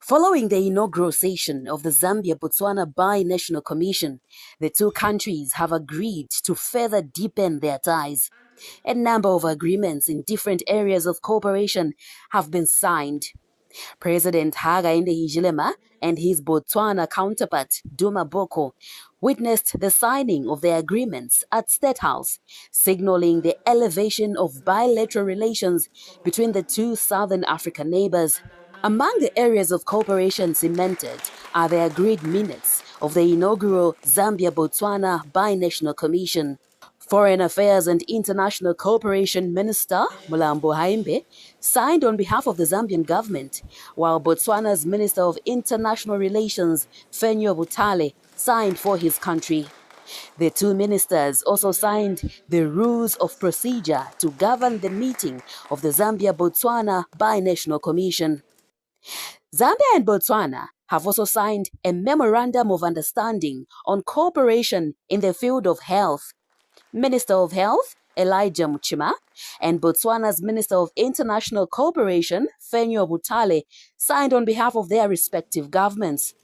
Following the inaugural session of the Zambia-Botswana Bi-National Commission, the two countries have agreed to further deepen their ties. A number of agreements in different areas of cooperation have been signed. President Hakainde Hichilema and his Botswana counterpart, Duma Boko, witnessed the signing of the agreements at State House, signaling the elevation of bilateral relations between the two Southern African neighbors. Among the areas of cooperation cemented are the agreed minutes of the inaugural Zambia-Botswana Bi-National Commission. Foreign Affairs and International Cooperation Minister Mulambo Haimbe signed on behalf of the Zambian government, while Botswana's Minister of International Relations, Fenyo Butale, signed for his country. The two ministers also signed the rules of procedure to govern the meeting of the Zambia-Botswana Bi-National Commission. Zambia and Botswana have also signed a Memorandum of Understanding on cooperation in the field of health. Minister of Health, Elijah Muchima, and Botswana's Minister of International Cooperation, Fenyo Butale, signed on behalf of their respective governments.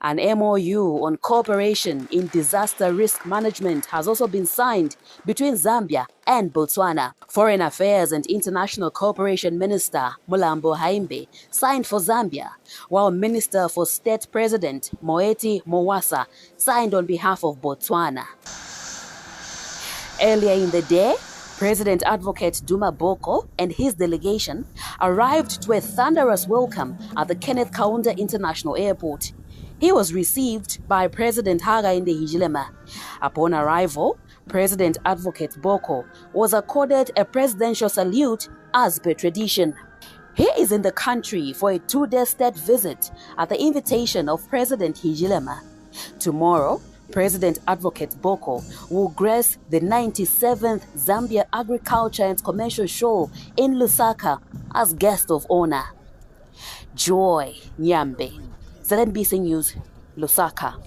An MOU on cooperation in disaster risk management has also been signed between Zambia and Botswana. Foreign Affairs and International Cooperation Minister Mulambo Haimbe signed for Zambia, while Minister for State President Moeti Mowasa signed on behalf of Botswana. Earlier in the day, President Advocate Duma Boko and his delegation arrived to a thunderous welcome at the Kenneth Kaunda International Airport. He was received by President Hakainde Hichilema. Upon arrival, President Advocate Boko was accorded a presidential salute as per tradition. He is in the country for a two-day state visit at the invitation of President Hichilema. Tomorrow, President Advocate Boko will grace the 97th Zambia Agriculture and Commercial Show in Lusaka as guest of honor. Joy Nyambe, ZNBC News, Lusaka.